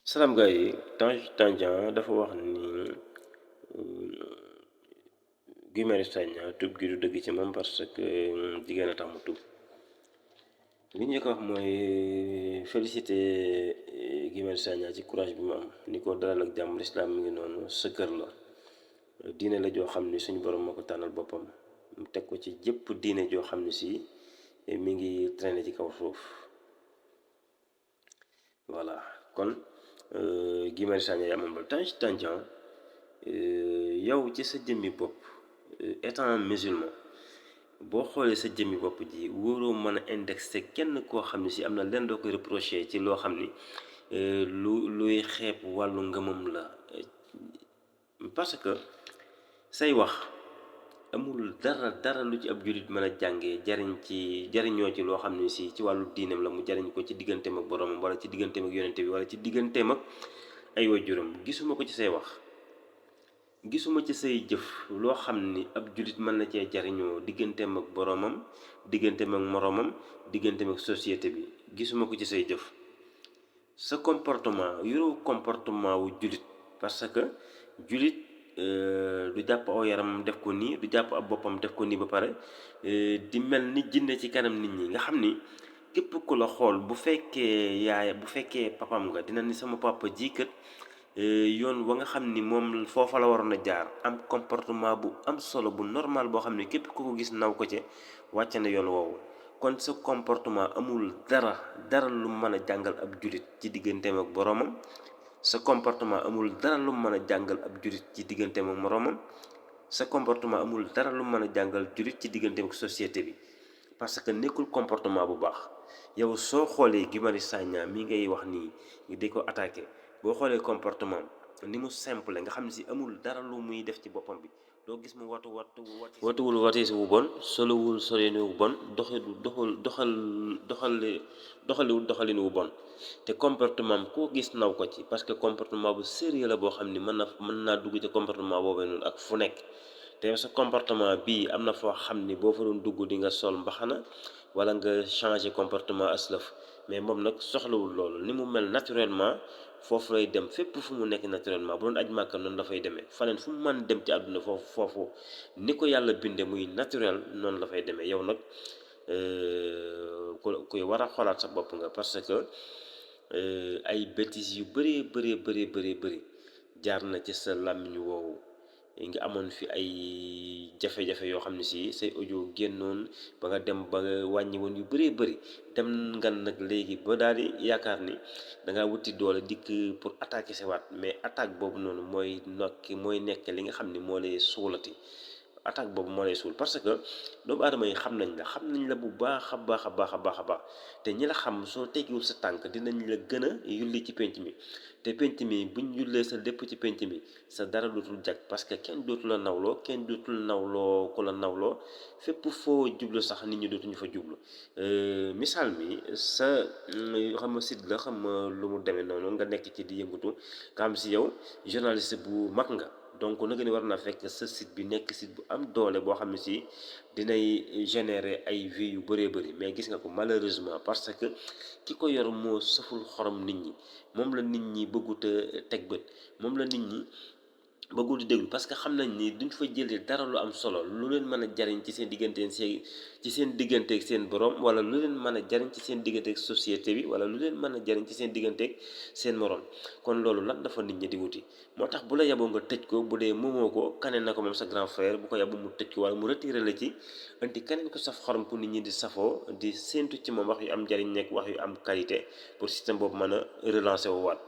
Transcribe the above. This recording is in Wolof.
salaam gars yi Tange Tandian dafa wax ni Guy Marius Sagna tub gi du dëgg ci moom parce que jigéen a tax mu tub li ñu ko wax mooy félicité Guy Marius Sagna ci courage bi mu am ni ko dalal ak jàmm lislaam mi ngi noonu sa kër la diine la joo xam ni suñu borom moo ko tànnal boppam mu teg ko ci jëpp diine joo xam ne si mi ngi traîner ci kaw suuf voilà kon Guy Marius Sagna yaa moom la Tange Tandian yow ci sa jëmmi bopp étant musulman boo xoolee sa jëmmi bopp ji wóoroo mën a indexé kenn koo xam ne si am na leen doo koy reproché ci loo xam ni luy xeeb wàllu ngëmam la parce que say wax amul dara lu ci ab jullit mën a jàngee jariñoo ci loo xam ne si ci wàllu diineem la mu jariñ ko ci digganteem ak boromam wala ci digganteem ak yonente bi wala ci digganteem ak ay waajuram gisuma ko ci say wax gisuma ci say jëf loo xam ni ab jullit mën na cee jariñoo digganteem ak boromam digganteem ak moromam digganteem ak société bi gisuma ko ci say jëf sa comportement yoroo comportement wu jullit parce que jullit du jàpp aw yaramam def ko nii du jàpp ab boppam def ko nii ba pare di mel ni jinne ci kanam nit ñi nga xam ni képp ku la xool bu fekkee papam nga dina ni sama papa ji kat yoon wa nga xam ni moom foofa la waroon a jaar am comportement bu am solo bu normal boo xam ne képp ku ko gis naw ko ci wàcc na yoon woowu kon sa comportement amul dara lu mën a jàngal ab jullit ci digganteem ak boromam sa comportement amul dara lu mën a jàngal ab jullit ci digganteem ak moromam sa comportement amul dara lu mën a jàngal jullit ci digganteem ak société bi parce que nekkul comportement bu baax yow soo xoolee Guy Marius Sagna mi ngay wax nii di ko attaqué boo xoolee comportement ni mu simple nga xam ne si amul dara lu muy def ci boppam bi doo gis mu watuwul watisi wu bon solowul solini wu bon doxaliwul doxalin wu bon te comportement koo gis naw ko ci parce que comportement bu sérieux la boo xam ni mën naa dugg ci comportement boobu noonu ak fu nekk te sa comportement bii am na foo xam ni boo fa doon dugg di nga sol mbaxana wala nga changer comportement aslaf mais moom nag soxlawul loolu ni mu mel naturellement foofu lay dem fépp fu mu nekk naturellement bu doon aj màkka noonu la fay demee faneen fu mu mën dem ci àdduna foofu ni ko yàlla binde muy naturel noonu la fay demee yow nag kuy war a xoolaat sa bopp nga parce que ay bêtises yu bëri jaar na ci sa làmmiñ woowu nga amoon fi ay jafe-jafe yoo xam ne si say audio génnoon ba nga dem ba nga wàññi woon yu bëri dem nga nag léegi ba daal di yaakaar ni da ngaa wuti doole dikk pour attaquer sa waat mais attaque boobu noonu mooy nekk li nga xam ni moo lay suulati attaque boobu moo lay suul parce que doomu aadama yi xam nañ la bu baax a baax te ñi la xam soo teggiwul sa tànk dinañ la gën a yulli ci penc mi te penc mi buñ yullee sa lépp ci penc mi sa dara dootul jag parce que kenn dootu la nawloo kenn dootul nawloo ku la nawloo fépp foo jublu sax nit ñi dootuñu fa jublu misaal mi sa xam nga site la xam nga lu mu demee noonu nga nekk ci di yëngatu nga xam si yow journaliste bu mag nga donc nag ni war naa fekk sa site bi nekk site bu am doole boo xam ne si dinay générer ay vues yu bëree mais gis nga ko malheureusement parce que ki ko yor moo saful xorom nit ñi moom la nit ñi bëggut a teg bët moom la nit ñi bëggul di déglu parce que xam nañ ni duñ fa jëlee dara lu am solo lu leen mën a jariñ ci seen diggante ak seen borom wala lu leen mën a jariñ ci seen diggante ak société bi wala lu leen mën a jariñ ci seen diggante ak seen morom kon loolu lan dafa nit ñi di wuti moo tax bu la yaboo nga tëj ko bu dee moomoo ko kaneen na ko moom sa grand frère bu ko yabu mu tëj ko wala mu retiré la ci anti kaneen ko saf xorom ku nit ñi di safoo di séentu ci moom wax yu am jariñ nekk wax yu am qualité pour système boobu mën a relancer wu waat